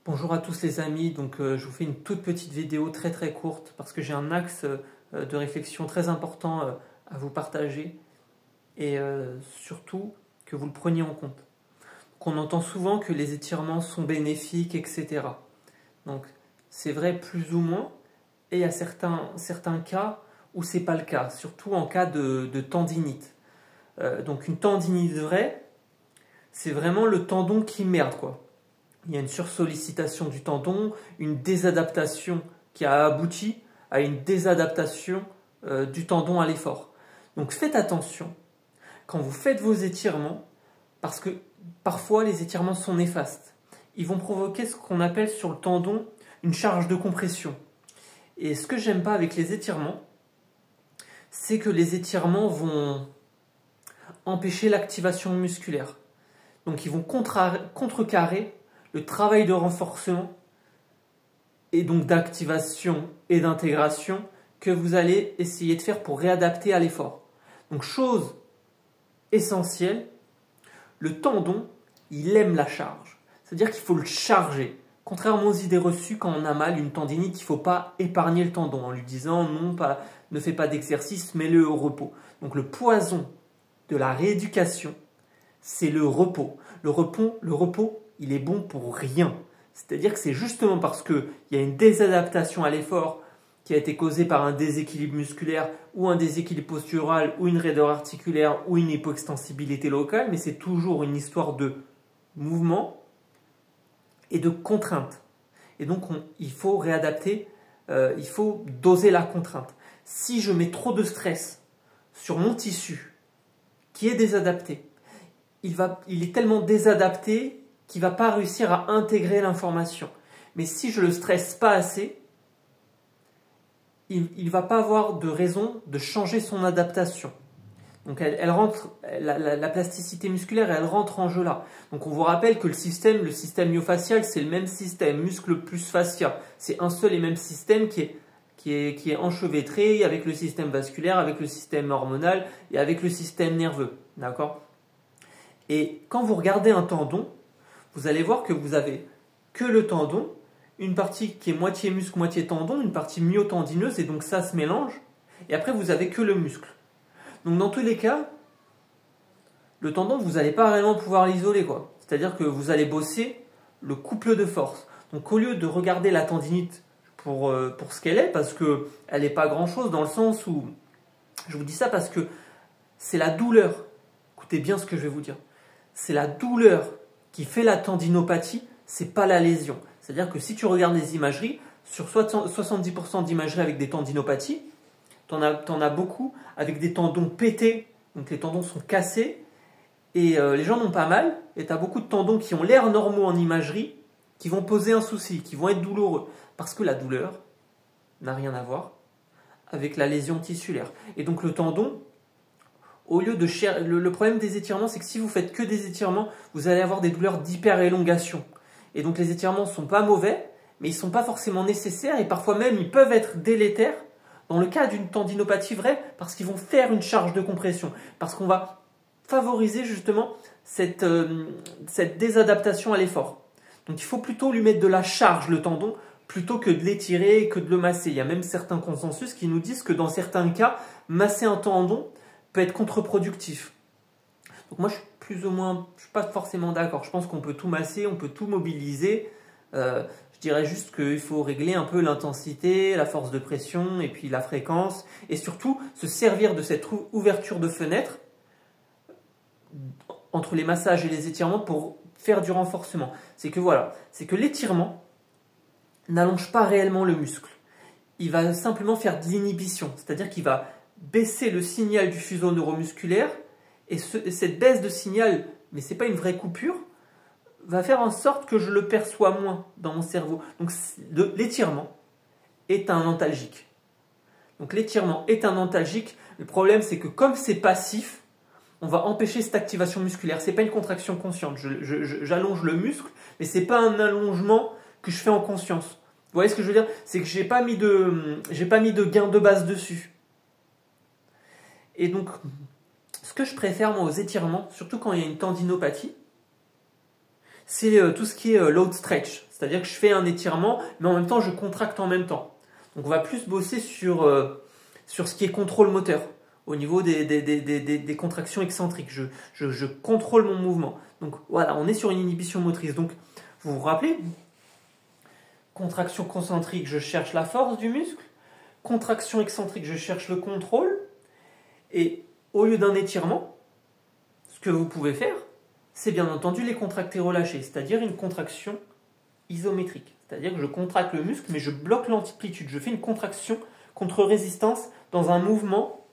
Bonjour à tous les amis, je vous fais une toute petite vidéo très courte parce que j'ai un axe de réflexion très important à vous partager et surtout que vous le preniez en compte. On entend souvent que les étirements sont bénéfiques, etc. Donc c'est vrai plus ou moins, et il y a certains cas où c'est pas le cas, surtout en cas de tendinite. Donc une tendinite vraie, c'est vraiment le tendon qui merde quoi. Il y a une sursollicitation du tendon, une désadaptation qui a abouti à une désadaptation du tendon à l'effort. Donc faites attention quand vous faites vos étirements, parce que parfois les étirements sont néfastes. Ils vont provoquer ce qu'on appelle sur le tendon une charge de compression. Et ce que j'aime pas avec les étirements, c'est que les étirements vont empêcher l'activation musculaire. Donc ils vont contrecarrer le travail de renforcement et donc d'activation et d'intégration que vous allez essayer de faire pour réadapter à l'effort. Donc chose essentielle, le tendon, il aime la charge. C'est-à-dire qu'il faut le charger. Contrairement aux idées reçues, quand on a mal, une tendinite, il ne faut pas épargner le tendon en lui disant non, ne fais pas d'exercice, mets-le au repos. Donc le poison de la rééducation, c'est le repos. Le repos, il est bon pour rien. C'est-à-dire que c'est justement parce qu'il y a une désadaptation à l'effort qui a été causée par un déséquilibre musculaire ou un déséquilibre postural ou une raideur articulaire ou une hypoextensibilité locale, mais c'est toujours une histoire de mouvement et de contrainte. Et donc il faut réadapter, il faut doser la contrainte. Si je mets trop de stress sur mon tissu qui est désadapté, il est tellement désadapté qu'il ne va pas réussir à intégrer l'information. Mais si je ne le stresse pas assez, il ne va pas avoir de raison de changer son adaptation. Donc la plasticité musculaire, elle rentre en jeu là. Donc on vous rappelle que le système myofacial, c'est le même système, muscle plus fascia. C'est un seul et même système qui est enchevêtré avec le système vasculaire, avec le système hormonal et avec le système nerveux. D'accord ? Et quand vous regardez un tendon, vous allez voir que vous avez que le tendon, une partie qui est moitié muscle, moitié tendon, une partie myotendineuse, et donc ça se mélange. Et après, vous avez que le muscle. Donc dans tous les cas, le tendon, vous n'allez pas réellement pouvoir l'isoler, quoi. C'est-à-dire que vous allez bosser le couple de force. Donc au lieu de regarder la tendinite pour ce qu'elle est, parce qu'elle n'est pas grand-chose, dans le sens où, je vous dis ça parce que c'est la douleur. Écoutez bien ce que je vais vous dire. C'est la douleur qui fait la tendinopathie, c'est pas la lésion. C'est-à-dire que si tu regardes les imageries, sur 70% d'imageries avec des tendinopathies, t'en as beaucoup avec des tendons pétés, donc les tendons sont cassés, et les gens n'ont pas mal, et tu as beaucoup de tendons qui ont l'air normaux en imagerie, qui vont poser un souci, qui vont être douloureux, parce que la douleur n'a rien à voir avec la lésion tissulaire. Et donc le tendon, au lieu de le problème des étirements, c'est que si vous faites que des étirements, vous allez avoir des douleurs d'hyperélongation. Et donc les étirements ne sont pas mauvais, mais ils ne sont pas forcément nécessaires, et parfois même ils peuvent être délétères dans le cas d'une tendinopathie vraie, parce qu'ils vont faire une charge de compression, parce qu'on va favoriser justement cette désadaptation à l'effort. Donc il faut plutôt lui mettre de la charge, le tendon, plutôt que de l'étirer et que de le masser. Il y a même certains consensus qui nous disent que dans certains cas, masser un tendon peut être contre-productif. Donc moi je suis pas forcément d'accord. Je pense qu'on peut tout masser, on peut tout mobiliser. Je dirais juste qu'il faut régler un peu l'intensité, la force de pression et puis la fréquence. Et surtout se servir de cette ouverture de fenêtre entre les massages et les étirements pour faire du renforcement. C'est que l'étirement n'allonge pas réellement le muscle. Il va simplement faire de l'inhibition, c'est-à-dire qu'il va baisser le signal du fuseau neuromusculaire, et cette baisse de signal, mais ce n'est pas une vraie coupure, va faire en sorte que je le perçois moins dans mon cerveau. Donc l'étirement est un antalgique. Donc l'étirement est un antalgique. Le problème, c'est que comme c'est passif, on va empêcher cette activation musculaire. Ce n'est pas une contraction consciente. J'allonge le muscle, mais ce n'est pas un allongement que je fais en conscience. Vous voyez ce que je veux dire? C'est que j'ai pas mis de gain de base dessus. Et donc, ce que je préfère moi aux étirements, surtout quand il y a une tendinopathie, c'est tout ce qui est load stretch. C'est-à-dire que je fais un étirement, mais en même temps, je contracte en même temps. Donc on va plus bosser sur ce qui est contrôle moteur, au niveau des contractions excentriques. Je contrôle mon mouvement. Donc voilà, on est sur une inhibition motrice. Donc vous vous rappelez, contraction concentrique, je cherche la force du muscle. Contraction excentrique, je cherche le contrôle. Et au lieu d'un étirement, ce que vous pouvez faire, c'est bien entendu les contracter relâchés, c'est-à-dire une contraction isométrique. C'est-à-dire que je contracte le muscle, mais je bloque l'amplitude. Je fais une contraction contre résistance dans un mouvement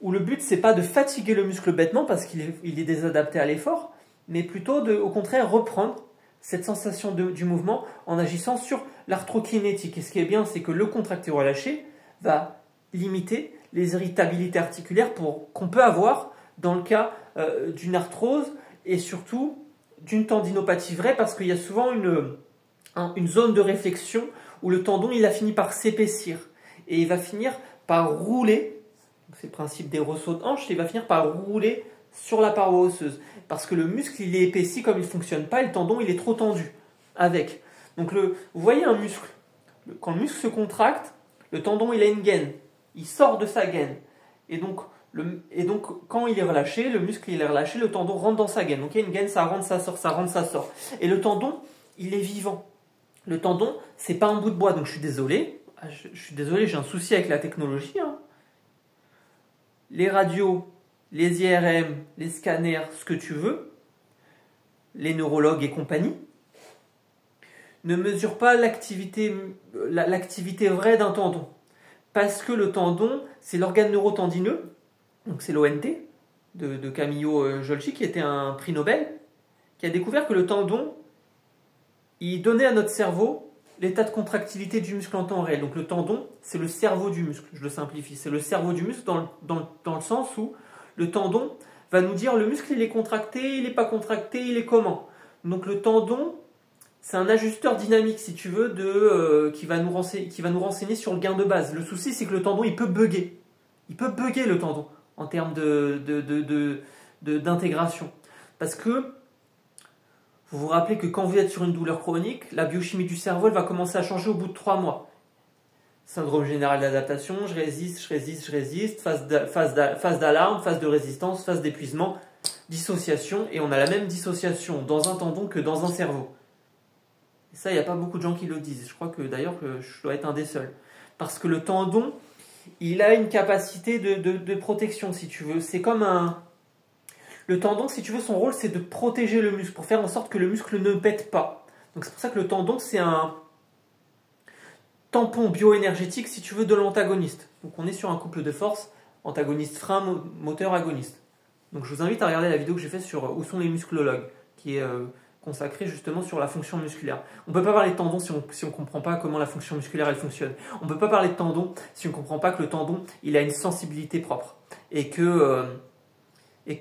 où le but, c'est pas de fatiguer le muscle bêtement parce qu'il est désadapté à l'effort, mais plutôt de, au contraire, reprendre cette sensation du mouvement en agissant sur l'arthrokinétique. Et ce qui est bien, c'est que le contracté relâché va limiter les irritabilités articulaires qu'on peut avoir dans le cas d'une arthrose et surtout d'une tendinopathie vraie, parce qu'il y a souvent une zone de réflexion où le tendon il a fini par s'épaissir et il va finir par rouler. C'est le principe des ressauts de hanche, il va finir par rouler sur la paroi osseuse parce que le muscle il est épaissi comme il ne fonctionne pas et le tendon il est trop tendu avec. Donc vous voyez un muscle, quand le muscle se contracte, le tendon il a une gaine, il sort de sa gaine et donc quand il est relâché, le muscle il est relâché, le tendon rentre dans sa gaine. Donc il y a une gaine, ça rentre, ça sort, ça rentre, ça sort. Et le tendon, il est vivant. Le tendon, c'est pas un bout de bois. Donc je suis désolé, j'ai un souci avec la technologie. Hein. Les radios, les IRM, les scanners, ce que tu veux, les neurologues et compagnie, ne mesurent pas l'activité vraie d'un tendon. Parce que le tendon, c'est l'organe neurotendineux. Donc c'est l'ONT de Camillo Golgi, qui était un prix Nobel, qui a découvert que le tendon, il donnait à notre cerveau l'état de contractilité du muscle en temps réel. Donc le tendon, c'est le cerveau du muscle, je le simplifie. C'est le cerveau du muscle dans le sens où le tendon va nous dire le muscle il est contracté, il n'est pas contracté, il est comment. Donc le tendon, c'est un ajusteur dynamique, si tu veux, qui va nous renseigner sur le gain de base. Le souci, c'est que le tendon, il peut bugger. Il peut bugger le tendon en termes d'intégration. Parce que vous vous rappelez que quand vous êtes sur une douleur chronique, la biochimie du cerveau elle va commencer à changer au bout de 3 mois. Syndrome général d'adaptation, je résiste, phase d'alarme, phase de résistance, phase d'épuisement, dissociation, et on a la même dissociation dans un tendon que dans un cerveau. Et ça, il n'y a pas beaucoup de gens qui le disent. Je crois que d'ailleurs je dois être un des seuls. Parce que le tendon, il a une capacité de protection, si tu veux. C'est comme un... Le tendon, si tu veux, son rôle, c'est de protéger le muscle, pour faire en sorte que le muscle ne pète pas. Donc c'est pour ça que le tendon, c'est un tampon bioénergétique, si tu veux, de l'antagoniste. Donc on est sur un couple de force, antagoniste frein, moteur agoniste. Donc je vous invite à regarder la vidéo que j'ai faite sur où sont les musclologues, qui est consacrée justement sur la fonction musculaire. On ne peut pas parler de tendon si on ne comprend pas comment la fonction musculaire elle fonctionne. On ne peut pas parler de tendon si on ne comprend pas que le tendon il a une sensibilité propre et que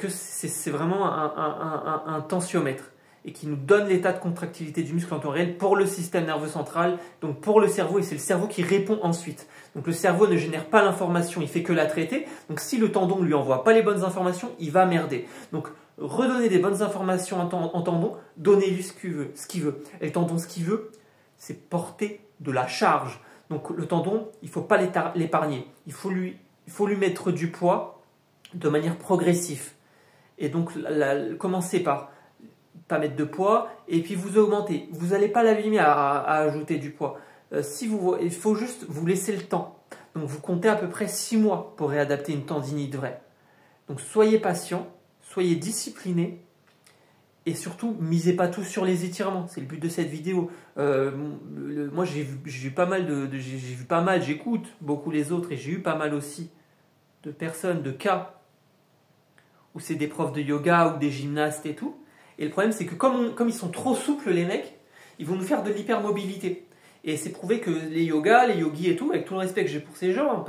c'est vraiment un tensiomètre et qui nous donne l'état de contractilité du muscle en temps réel pour le système nerveux central, donc pour le cerveau, et c'est le cerveau qui répond ensuite. Donc le cerveau ne génère pas l'information, il fait que la traiter. Donc si le tendon ne lui envoie pas les bonnes informations, il va merder. Donc redonner des bonnes informations en tendon, donnez-lui ce qu'il veut. Et le tendon, ce qu'il veut, c'est porter de la charge. Donc le tendon, il ne faut pas l'épargner. Il faut lui mettre du poids de manière progressive. Et donc commencez par pas mettre de poids et puis vous augmentez. Vous n'allez pas l'abîmer à ajouter du poids. Il faut juste vous laisser le temps. Donc vous comptez à peu près 6 mois pour réadapter une tendinite vraie. Donc soyez patient, soyez discipliné et surtout misez pas tout sur les étirements. C'est le but de cette vidéo. Moi j'écoute beaucoup les autres et j'ai eu pas mal aussi de personnes, de cas où c'est des profs de yoga ou des gymnastes et tout. Et le problème, c'est que comme ils sont trop souples, les mecs, ils vont nous faire de l'hypermobilité. Et c'est prouvé que les yogas, les yogis et tout, avec tout le respect que j'ai pour ces gens,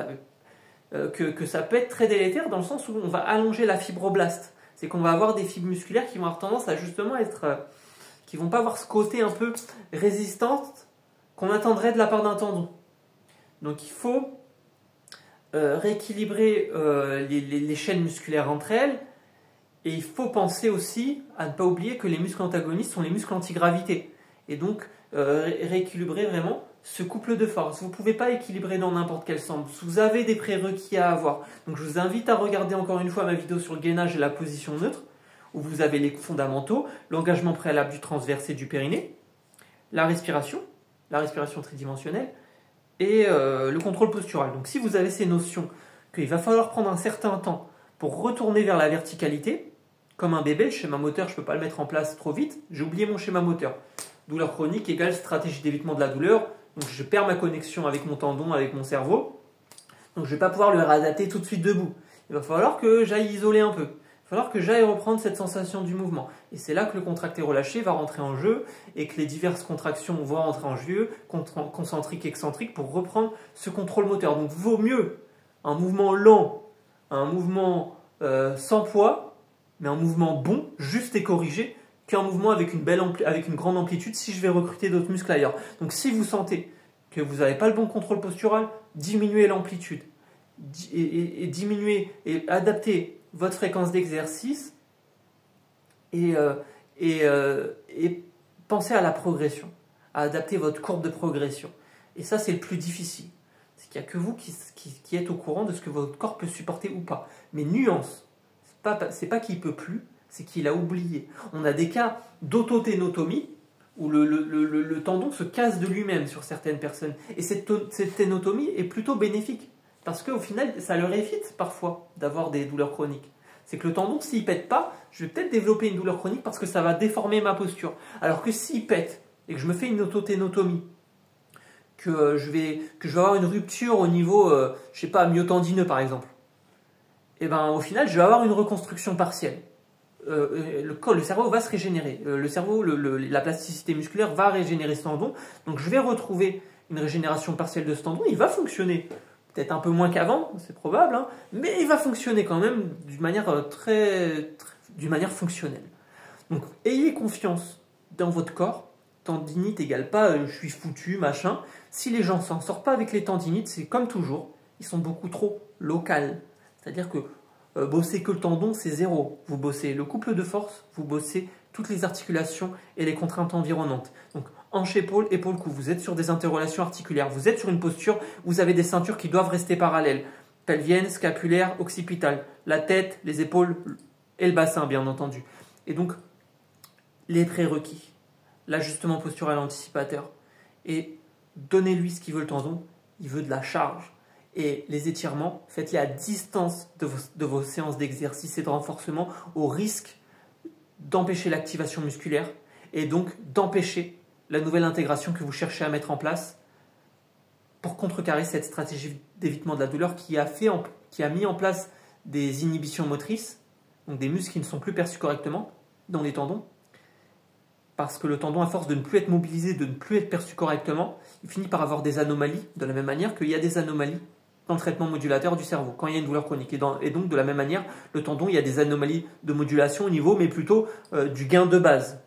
que ça peut être très délétère dans le sens où on va allonger la fibroblaste. C'est qu'on va avoir des fibres musculaires qui vont avoir tendance à justement être... qui vont pas avoir ce côté un peu résistante qu'on attendrait de la part d'un tendon. Donc il faut rééquilibrer les chaînes musculaires entre elles. Et il faut penser aussi à ne pas oublier que les muscles antagonistes sont les muscles antigravité. Et donc, rééquilibrer vraiment ce couple de force. Vous ne pouvez pas équilibrer dans n'importe quel sens. Vous avez des prérequis à avoir. Donc je vous invite à regarder encore une fois ma vidéo sur le gainage et la position neutre, où vous avez les fondamentaux, l'engagement préalable du transverse et du périnée, la respiration tridimensionnelle, et le contrôle postural. Donc si vous avez ces notions qu'il va falloir prendre un certain temps pour retourner vers la verticalité, comme un bébé, le schéma moteur, je ne peux pas le mettre en place trop vite, j'ai oublié mon schéma moteur. Douleur chronique égale stratégie d'évitement de la douleur, donc je perds ma connexion avec mon tendon, avec mon cerveau, donc je ne vais pas pouvoir le réadapter tout de suite debout. Il va falloir que j'aille isoler un peu, il va falloir que j'aille reprendre cette sensation du mouvement. Et c'est là que le contracté-relâché va rentrer en jeu et que les diverses contractions vont rentrer en jeu, concentrique, excentrique, pour reprendre ce contrôle moteur. Donc vaut mieux un mouvement lent, un mouvement sans poids, mais un mouvement bon, juste et corrigé, qu'un mouvement avec une grande amplitude si je vais recruter d'autres muscles ailleurs. Donc si vous sentez que vous n'avez pas le bon contrôle postural, diminuez l'amplitude et diminuez et adaptez votre fréquence d'exercice et pensez à la progression, à adapter votre courbe de progression. Et ça, c'est le plus difficile. C'est qu'il n'y a que vous qui êtes au courant de ce que votre corps peut supporter ou pas. Mais nuance, c'est pas qu'il peut plus, c'est qu'il a oublié. On a des cas d'autoténotomie où le tendon se casse de lui-même sur certaines personnes. Et cette ténotomie est plutôt bénéfique. Parce qu'au final, ça leur évite parfois d'avoir des douleurs chroniques. C'est que le tendon, s'il ne pète pas, je vais peut-être développer une douleur chronique parce que ça va déformer ma posture. Alors que s'il pète et que je me fais une autoténotomie, que je vais avoir une rupture au niveau, je sais pas, myotendineux par exemple, et ben au final, je vais avoir une reconstruction partielle. Le cerveau va se régénérer. Le cerveau, la plasticité musculaire va régénérer ce tendon. Donc je vais retrouver une régénération partielle de ce tendon. Il va fonctionner. Peut-être un peu moins qu'avant, c'est probable, hein, mais il va fonctionner quand même d'une manière d'une manière fonctionnelle. Donc ayez confiance dans votre corps. Tendinite égale pas je suis foutu, machin. Si les gens s'en sortent pas avec les tendinites, c'est comme toujours, ils sont beaucoup trop locales. C'est-à-dire que bosser que le tendon, c'est zéro. Vous bossez le couple de force, vous bossez toutes les articulations et les contraintes environnantes. Donc hanche-épaule, épaule-cou, vous êtes sur des interrelations articulaires, vous êtes sur une posture, vous avez des ceintures qui doivent rester parallèles. Pelvienne, scapulaire, occipitale. La tête, les épaules et le bassin, bien entendu. Et donc, les prérequis, l'ajustement postural anticipateur. Et donnez-lui ce qu'il veut le tendon, il veut de la charge. Et les étirements, faites-les à distance de vos séances d'exercice et de renforcement au risque d'empêcher l'activation musculaire et donc d'empêcher la nouvelle intégration que vous cherchez à mettre en place pour contrecarrer cette stratégie d'évitement de la douleur qui a mis en place des inhibitions motrices, donc des muscles qui ne sont plus perçus correctement dans les tendons, parce que le tendon, à force de ne plus être mobilisé, de ne plus être perçu correctement, il finit par avoir des anomalies, de la même manière qu'il y a des anomalies dans le traitement modulateur du cerveau, quand il y a une douleur chronique. Et donc, de la même manière, le tendon, il y a des anomalies de modulation au niveau, mais plutôt du gain de base.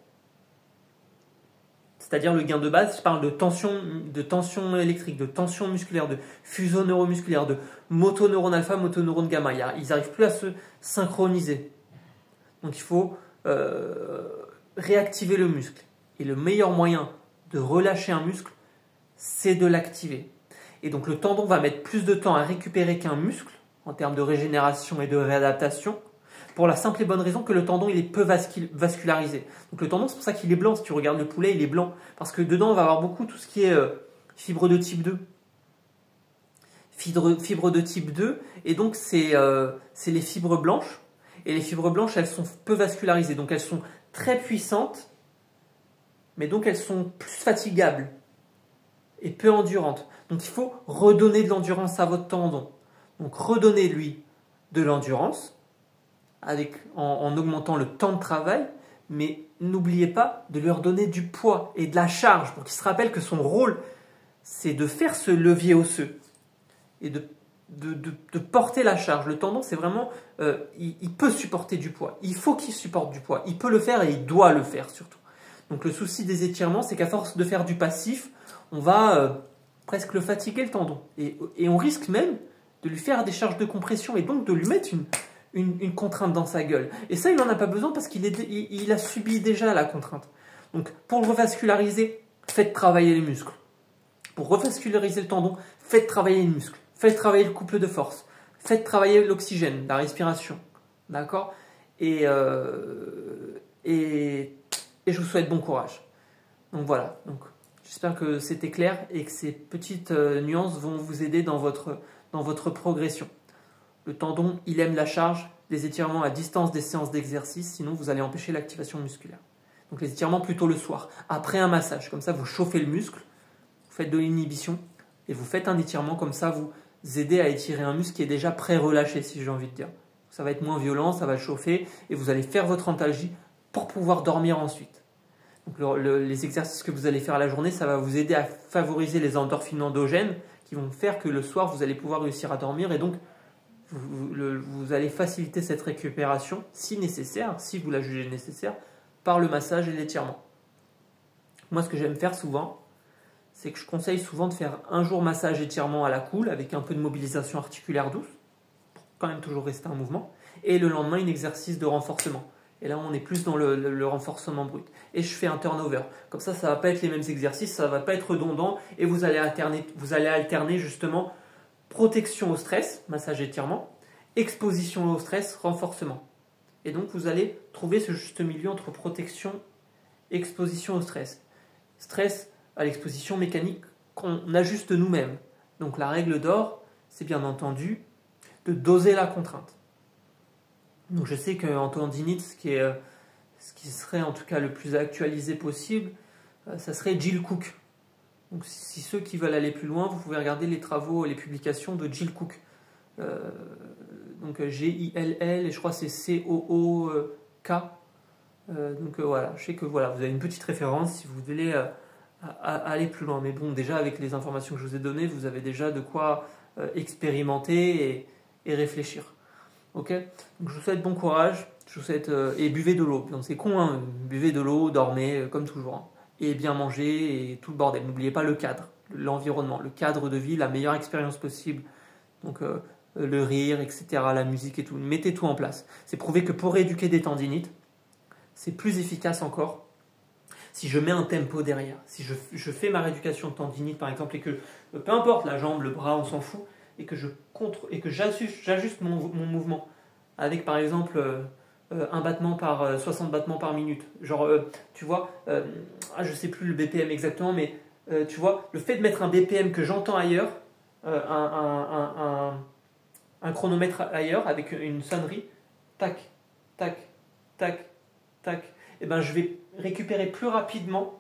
C'est-à-dire le gain de base, je parle de tension électrique, de tension musculaire, de fuseau neuromusculaire, de motoneurone alpha, motoneurone gamma. Ils n'arrivent plus à se synchroniser. Donc il faut réactiver le muscle. Et le meilleur moyen de relâcher un muscle, c'est de l'activer. Et donc le tendon va mettre plus de temps à récupérer qu'un muscle, en termes de régénération et de réadaptation, pour la simple et bonne raison que le tendon il est peu vascularisé. Donc le tendon, c'est pour ça qu'il est blanc. Si tu regardes le poulet, il est blanc. Parce que dedans, on va avoir beaucoup tout ce qui est fibre de type 2. Fibre de type 2, et donc c'est les fibres blanches. Et les fibres blanches, elles sont peu vascularisées. Donc elles sont très puissantes, mais donc elles sont plus fatigables et peu endurantes. Donc il faut redonner de l'endurance à votre tendon. Donc redonnez-lui de l'endurance en augmentant le temps de travail, mais n'oubliez pas de lui redonner du poids et de la charge pour qu'il se rappelle que son rôle, c'est de faire ce levier osseux et de porter la charge. Le tendon, c'est vraiment, il peut supporter du poids. Il faut qu'il supporte du poids. Il peut le faire et il doit le faire surtout. Donc le souci des étirements, c'est qu'à force de faire du passif, on va presque le fatiguer le tendon. Et on risque même de lui faire des charges de compression et donc de lui mettre une contrainte dans sa gueule. Et ça, il n'en a pas besoin parce qu'il a subi déjà la contrainte. Donc pour le revasculariser, faites travailler les muscles. Pour revasculariser le tendon, faites travailler les muscles. Faites travailler le couple de force. Faites travailler l'oxygène, la respiration. D'accord ? Et je vous souhaite bon courage. Donc voilà. Donc, j'espère que c'était clair et que ces petites nuances vont vous aider dans votre progression. Le tendon, il aime la charge, des étirements à distance des séances d'exercice, sinon vous allez empêcher l'activation musculaire. Donc les étirements plutôt le soir, après un massage. Comme ça, vous chauffez le muscle, vous faites de l'inhibition et vous faites un étirement. Comme ça, vous aidez à étirer un muscle qui est déjà pré-relâché, si j'ai envie de dire. Ça va être moins violent, ça va le chauffer et vous allez faire votre antalgie pour pouvoir dormir ensuite. Donc les exercices que vous allez faire à la journée, ça va vous aider à favoriser les endorphines endogènes qui vont faire que le soir, vous allez pouvoir réussir à dormir et donc vous allez faciliter cette récupération si nécessaire, si vous la jugez nécessaire, par le massage et l'étirement. Moi, ce que j'aime faire souvent, c'est que je conseille souvent de faire un jour massage-étirement à la cool avec un peu de mobilisation articulaire douce, pour quand même toujours rester en mouvement, et le lendemain, un exercice de renforcement. Et là, on est plus dans le renforcement brut. Et je fais un turnover. Comme ça ne va pas être les mêmes exercices, ça ne va pas être redondant, et vous allez alterner justement protection au stress, massage étirement, exposition au stress, renforcement. Et donc vous allez trouver ce juste milieu entre protection et exposition au stress. Stress à l'exposition mécanique qu'on ajuste nous-mêmes. Donc la règle d'or, c'est bien entendu de doser la contrainte. Donc je sais qu'en tendinite, ce qui serait en tout cas le plus actualisé possible, ça serait Jill Cook. Donc si ceux qui veulent aller plus loin, vous pouvez regarder les travaux, les publications de Jill Cook. Donc G-I-L-L et je crois que c'est C-O-O-K. Donc voilà, je sais que voilà, vous avez une petite référence si vous voulez aller plus loin. Mais bon, déjà avec les informations que je vous ai données, vous avez déjà de quoi expérimenter et réfléchir. Ok ? Donc je vous souhaite bon courage, je vous souhaite et buvez de l'eau. Donc c'est con, hein, buvez de l'eau, dormez comme toujours. Hein. Et bien manger et tout le bordel. N'oubliez pas le cadre, l'environnement, le cadre de vie, la meilleure expérience possible. Donc le rire, etc., la musique et tout. Mettez tout en place. C'est prouvé que pour rééduquer des tendinites, c'est plus efficace encore si je mets un tempo derrière. Si je fais ma rééducation de tendinite par exemple et que, peu importe, la jambe, le bras, on s'en fout, et que j'ajuste mon mouvement avec par exemple un battement par 60 battements par minute. Genre, tu vois, je sais plus le BPM exactement, mais tu vois, le fait de mettre un BPM que j'entends ailleurs, un chronomètre ailleurs avec une sonnerie, tac, tac, tac, tac, et ben je vais récupérer plus rapidement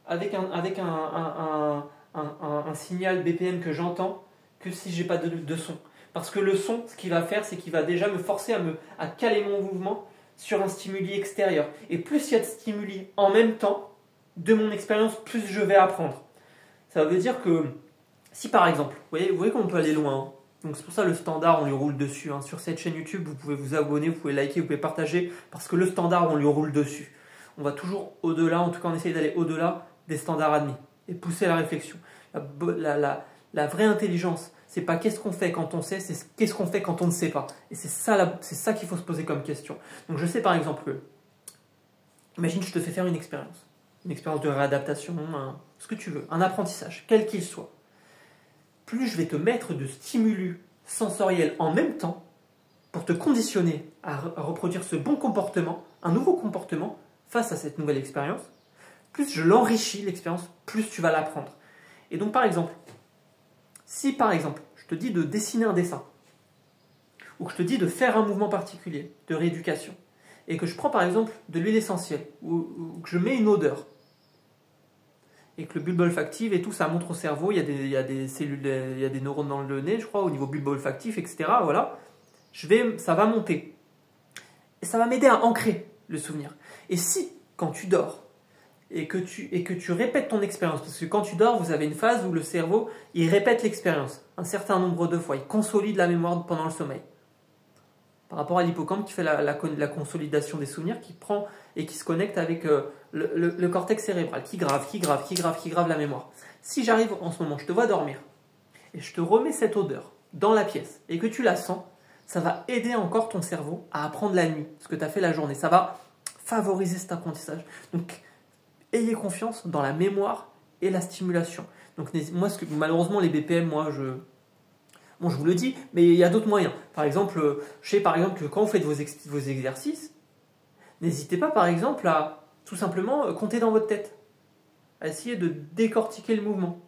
avec un signal BPM que j'entends que si j'ai pas de son. Parce que le son, ce qu'il va faire, c'est qu'il va déjà me forcer à caler mon mouvement sur un stimuli extérieur. Et plus il y a de stimuli en même temps, de mon expérience, plus je vais apprendre. Ça veut dire que si par exemple, vous voyez qu'on peut aller loin, hein. Donc c'est pour ça le standard, on lui roule dessus. Hein. Sur cette chaîne YouTube, vous pouvez vous abonner, vous pouvez liker, vous pouvez partager, parce que le standard, on lui roule dessus. On va toujours au-delà, en tout cas on essaye d'aller au-delà des standards admis et pousser la réflexion. La vraie intelligence, c'est pas qu'est-ce qu'on fait quand on sait, c'est qu'est-ce qu'on fait quand on ne sait pas. Et c'est ça qu'il faut se poser comme question. Donc je sais par exemple, imagine je te fais faire une expérience de réadaptation, ce que tu veux, un apprentissage, quel qu'il soit. Plus je vais te mettre de stimulus sensoriels en même temps pour te conditionner à reproduire ce bon comportement, un nouveau comportement face à cette nouvelle expérience, plus je l'enrichis l'expérience, plus tu vas l'apprendre. Et donc par exemple, si par exemple je te dis de dessiner un dessin, ou que je te dis de faire un mouvement particulier de rééducation, et que je prends par exemple de l'huile essentielle, ou que je mets une odeur, et que le bulbe olfactif et tout, ça montre au cerveau, il y a des cellules, il y a des neurones dans le nez, je crois, au niveau bulbe olfactif, etc. Voilà, ça va monter. Et ça va m'aider à ancrer le souvenir. Et si, quand tu dors, et que tu répètes ton expérience, parce que quand tu dors, vous avez une phase où le cerveau, il répète l'expérience un certain nombre de fois, il consolide la mémoire pendant le sommeil. Par rapport à l'hippocampe qui fait la consolidation des souvenirs, qui prend et qui se connecte avec le cortex cérébral, qui grave la mémoire. Si j'arrive en ce moment, je te vois dormir, et je te remets cette odeur dans la pièce, et que tu la sens, ça va aider encore ton cerveau à apprendre la nuit, ce que tu as fait la journée. Ça va favoriser cet apprentissage. Donc, ayez confiance dans la mémoire et la stimulation. Donc moi, malheureusement, les BPM, bon, je vous le dis, mais il y a d'autres moyens. Par exemple, je sais par exemple que quand vous faites vos exercices, n'hésitez pas par exemple à tout simplement compter dans votre tête, à essayer de décortiquer le mouvement.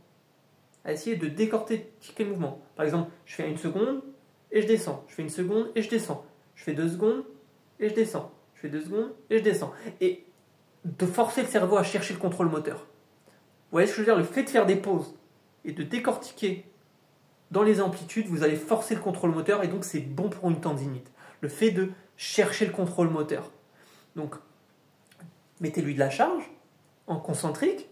À essayer de décortiquer le mouvement. Par exemple, je fais 1 seconde et je descends. Je fais 1 seconde et je descends. Je fais 2 secondes et je descends. Je fais 2 secondes et je descends. Et de forcer le cerveau à chercher le contrôle moteur. Vous voyez ce que je veux dire? Le fait de faire des pauses et de décortiquer dans les amplitudes, vous allez forcer le contrôle moteur et donc c'est bon pour une tendinite. Le fait de chercher le contrôle moteur. Donc, mettez-lui de la charge en concentrique,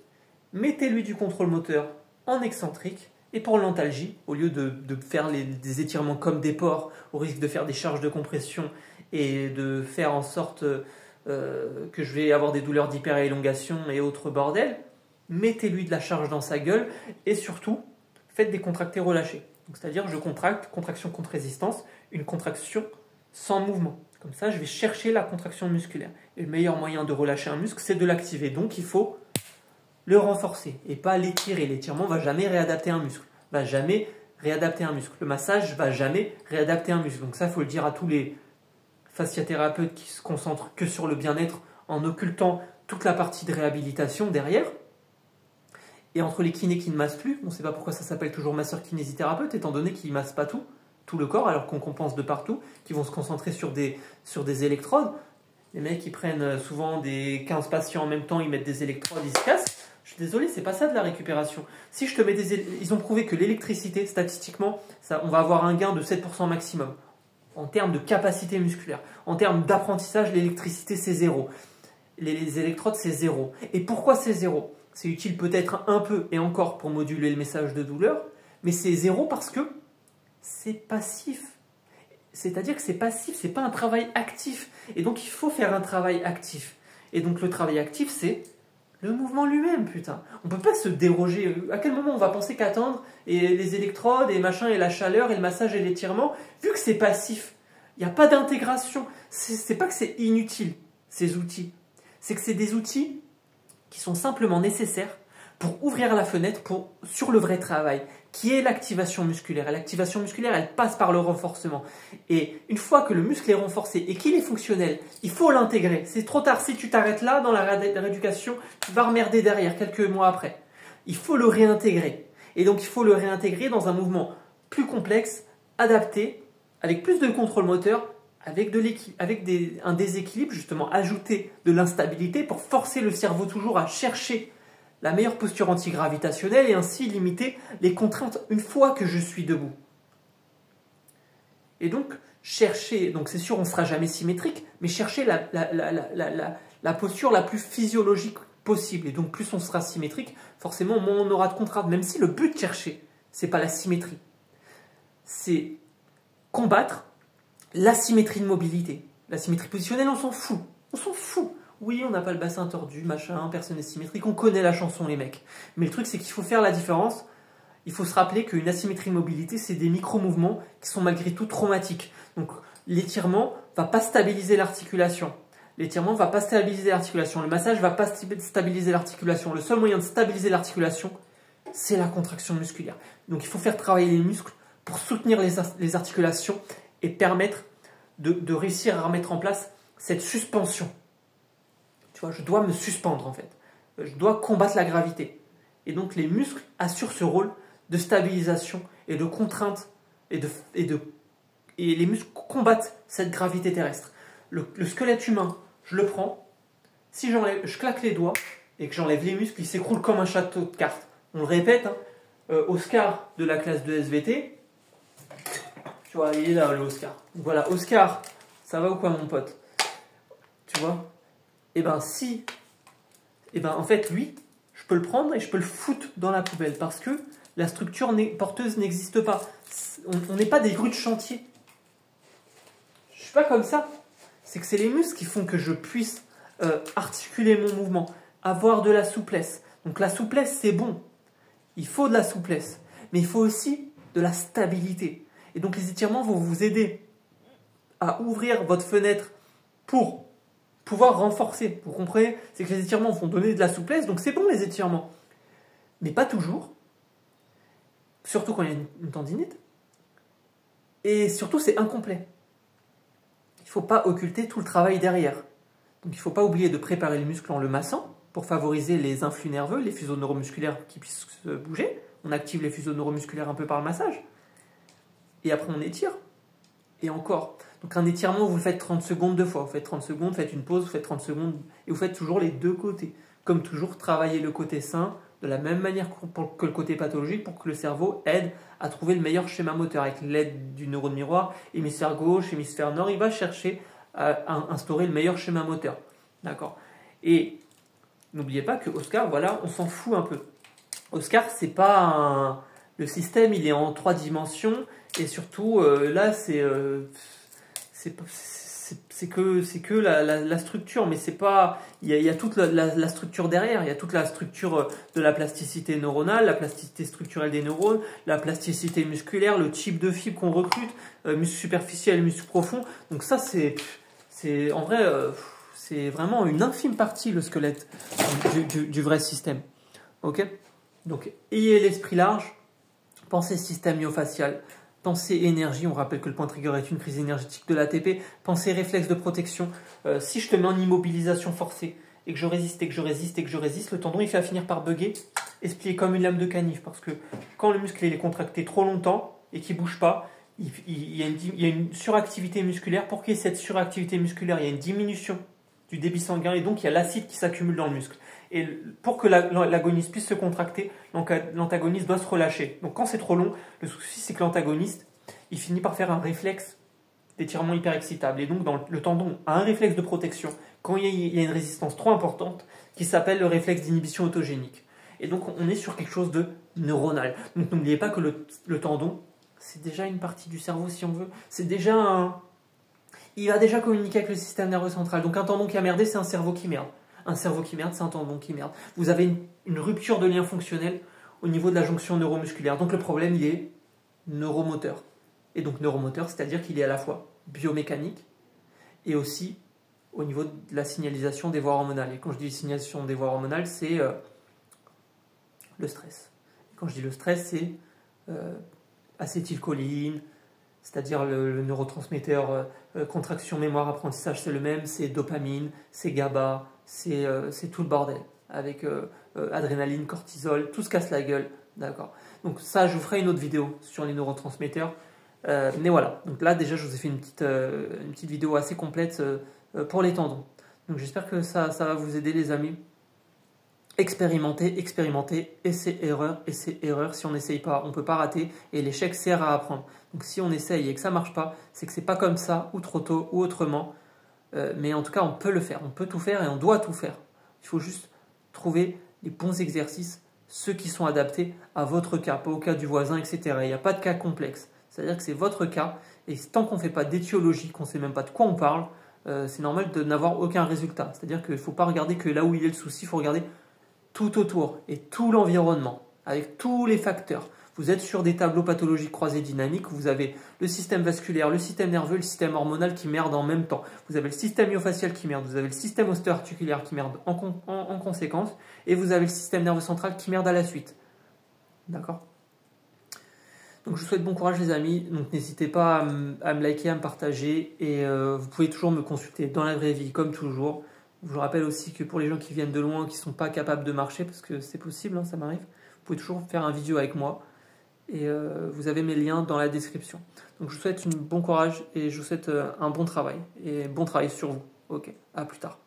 mettez-lui du contrôle moteur en excentrique, et pour l'antalgie, au lieu de faire des étirements comme des porcs, au risque de faire des charges de compression et de faire en sorte que je vais avoir des douleurs d'hyperélongation et autres bordel, mettez-lui de la charge dans sa gueule et surtout, faites des contractés relâchés. C'est-à-dire, je contracte, contraction contre résistance, une contraction sans mouvement. Comme ça, je vais chercher la contraction musculaire. Et le meilleur moyen de relâcher un muscle, c'est de l'activer. Donc, il faut le renforcer et pas l'étirer. L'étirement ne va jamais réadapter un muscle. Va jamais réadapter un muscle. Le massage ne va jamais réadapter un muscle. Donc ça, il faut le dire à tous les fasciathérapeutes qui se concentrent que sur le bien-être en occultant toute la partie de réhabilitation derrière. Et entre les kinés qui ne massent plus, on ne sait pas pourquoi ça s'appelle toujours masseur kinésithérapeute, étant donné qu'ils ne massent pas tout le corps, alors qu'on compense de partout, qui vont se concentrer sur des électrodes. Les mecs, ils prennent souvent des 15 patients en même temps, ils mettent des électrodes, ils se cassent. Je suis désolé, c'est pas ça de la récupération. Si je te mets ils ont prouvé que l'électricité, statistiquement, on va avoir un gain de 7% maximum. En termes de capacité musculaire. En termes d'apprentissage, l'électricité, c'est 0. Les électrodes, c'est 0. Et pourquoi c'est 0? C'est utile peut-être un peu et encore pour moduler le message de douleur, mais c'est 0 parce que c'est passif. C'est-à-dire que c'est passif, c'est pas un travail actif. Et donc il faut faire un travail actif. Et donc le travail actif, c'est le mouvement lui-même, putain. On peut pas se déroger. À quel moment on va penser qu'attendre et les électrodes et machin et la chaleur et le massage et l'étirement, vu que c'est passif, il n'y a pas d'intégration. C'est pas que c'est inutile, ces outils. C'est que c'est des outils qui sont simplement nécessaires pour ouvrir la fenêtre sur le vrai travail, qui est l'activation musculaire. Et l'activation musculaire, elle passe par le renforcement. Et une fois que le muscle est renforcé et qu'il est fonctionnel, il faut l'intégrer. C'est trop tard. Si tu t'arrêtes là, dans la rééducation, tu vas remerder derrière, quelques mois après. Il faut le réintégrer. Et donc, il faut le réintégrer dans un mouvement plus complexe, adapté, avec plus de contrôle moteur, avec un déséquilibre, justement, ajouter de l'instabilité pour forcer le cerveau toujours à chercher la meilleure posture antigravitationnelle et ainsi limiter les contraintes une fois que je suis debout. Et donc, donc c'est sûr on ne sera jamais symétrique, mais chercher la posture la plus physiologique possible. Et donc plus on sera symétrique, forcément moins on aura de contraintes, même si le but de chercher, c'est pas la symétrie. C'est combattre l'asymétrie de mobilité. La symétrie positionnelle, on s'en fout. On s'en fout. Oui, on n'a pas le bassin tordu, machin, personne n'est symétrique, on connaît la chanson, les mecs. Mais le truc, c'est qu'il faut faire la différence. Il faut se rappeler qu'une asymétrie de mobilité, c'est des micro-mouvements qui sont malgré tout traumatiques. Donc, l'étirement ne va pas stabiliser l'articulation. L'étirement ne va pas stabiliser l'articulation. Le massage ne va pas stabiliser l'articulation. Le seul moyen de stabiliser l'articulation, c'est la contraction musculaire. Donc, il faut faire travailler les muscles pour soutenir les articulations et permettre de réussir à remettre en place cette suspension. Tu vois, je dois me suspendre en fait. Je dois combattre la gravité. Et donc les muscles assurent ce rôle de stabilisation et de contrainte et les muscles combattent cette gravité terrestre. Le squelette humain, je le prends. Si je claque les doigts et que j'enlève les muscles, il s'écroule comme un château de cartes. On le répète, hein, Oscar de la classe de SVT. Tu vois, il est là, le Oscar. Donc voilà, Oscar, ça va ou quoi, mon pote? Tu vois? Et ben si, en fait, lui, je peux le prendre et je peux le foutre dans la poubelle parce que la structure porteuse n'existe pas. On n'est pas des grues de chantier. Je suis pas comme ça. C'est que c'est les muscles qui font que je puisse articuler mon mouvement, avoir de la souplesse. Donc la souplesse, c'est bon. Il faut de la souplesse. Mais il faut aussi de la stabilité. Et donc les étirements vont vous aider à ouvrir votre fenêtre pour pouvoir renforcer. Vous comprenez? C'est que les étirements vont donner de la souplesse, donc c'est bon les étirements. mais pas toujours, surtout quand il y a une tendinite, et surtout c'est incomplet. Il ne faut pas occulter tout le travail derrière. Donc il ne faut pas oublier de préparer le muscle en le massant pour favoriser les influx nerveux, les fuseaux neuromusculaires qui puissent se bouger. On active les fuseaux neuromusculaires un peu par le massage. Et après on étire. Et encore. Donc un étirement, vous le faites 30 secondes deux fois. Vous faites 30 secondes, vous faites une pause, vous faites 30 secondes. Et vous faites toujours les deux côtés. Comme toujours, travaillez le côté sain de la même manière que le côté pathologique pour que le cerveau aide à trouver le meilleur schéma moteur. Avec l'aide du neurone miroir, hémisphère gauche, hémisphère nord, il va chercher à instaurer le meilleur schéma moteur. D'accord. Et n'oubliez pas que Oscar, voilà, on s'en fout un peu. Oscar, c'est pas le système, il est en 3 dimensions et surtout là, c'est que la structure, mais c'est pas. Il y a toute la structure derrière. Il y a toute la structure de la plasticité neuronale, la plasticité structurelle des neurones, la plasticité musculaire, le type de fibre qu'on recrute, muscle superficiel, muscle profond. Donc ça, c'est en vrai, c'est vraiment une infime partie le squelette du vrai système. Ok. Donc ayez l'esprit large, pensez système myofacial. Pensez énergie, on rappelle que le point trigger est une crise énergétique de l'ATP. Pensez réflexe de protection. Si je te mets en immobilisation forcée et que je résiste et que je résiste et que je résiste, le tendon il va finir par bugger et se plier comme une lame de canif. Parce que quand le muscle il est contracté trop longtemps et qu'il ne bouge pas, il y a une suractivité musculaire. Pour qu'il y ait cette suractivité musculaire, il y a une diminution du débit sanguin et donc il y a l'acide qui s'accumule dans le muscle. Et pour que l'agoniste puisse se contracter, l'antagoniste doit se relâcher. Donc quand c'est trop long, le souci c'est que l'antagoniste, il finit par faire un réflexe d'étirement hyperexcitable. Et donc le tendon a un réflexe de protection quand il y a une résistance trop importante qui s'appelle le réflexe d'inhibition autogénique. Et donc on est sur quelque chose de neuronal. Donc n'oubliez pas que le tendon, c'est déjà une partie du cerveau si on veut. C'est déjà il va déjà communiquer avec le système nerveux central. Donc un tendon qui a merdé, c'est un cerveau qui merde. Un cerveau qui merde, c'est un tendon qui merde. Vous avez une rupture de lien fonctionnel au niveau de la jonction neuromusculaire. Donc le problème, il est neuromoteur. Et donc neuromoteur, c'est-à-dire qu'il est à la fois biomécanique et aussi au niveau de la signalisation des voies hormonales. Et quand je dis signalisation des voies hormonales, c'est le stress. Et quand je dis le stress, c'est acétylcholine, c'est-à-dire le neurotransmetteur contraction, mémoire, apprentissage, c'est le même, c'est dopamine, c'est GABA, c'est tout le bordel, avec adrénaline, cortisol, tout se casse la gueule, d'accord. Donc ça, je vous ferai une autre vidéo sur les neurotransmetteurs, mais voilà. Donc là, déjà, je vous ai fait une petite vidéo assez complète pour les tendons. Donc j'espère que ça va vous aider, les amis. Expérimenter, essai-erreur. Si on n'essaye pas, on ne peut pas rater. Et l'échec sert à apprendre. Donc si on essaye et que ça ne marche pas, c'est que c'est pas comme ça, ou trop tôt, ou autrement. Mais en tout cas, on peut le faire. On peut tout faire et on doit tout faire. Il faut juste trouver les bons exercices, ceux qui sont adaptés à votre cas, pas au cas du voisin, etc. Il n'y a pas de cas complexe. C'est-à-dire que c'est votre cas. Et tant qu'on ne fait pas d'étiologie, qu'on ne sait même pas de quoi on parle, c'est normal de n'avoir aucun résultat. C'est-à-dire qu'il ne faut pas regarder que là où il est le souci, il faut regarder tout autour et tout l'environnement, avec tous les facteurs. Vous êtes sur des tableaux pathologiques croisés dynamiques, vous avez le système vasculaire, le système nerveux, le système hormonal qui merde en même temps. Vous avez le système myofacial qui merde, vous avez le système ostéo-articulaire qui merde en conséquence, et vous avez le système nerveux central qui merde à la suite. D'accord ? Donc je vous souhaite bon courage les amis, donc n'hésitez pas à me liker, à me partager, et vous pouvez toujours me consulter dans la vraie vie comme toujours. Je vous rappelle aussi que pour les gens qui viennent de loin, qui ne sont pas capables de marcher, parce que c'est possible, hein, ça m'arrive, vous pouvez toujours faire un vidéo avec moi. Et vous avez mes liens dans la description. Donc je vous souhaite bon courage et je vous souhaite un bon travail. Et bon travail sur vous. Ok, à plus tard.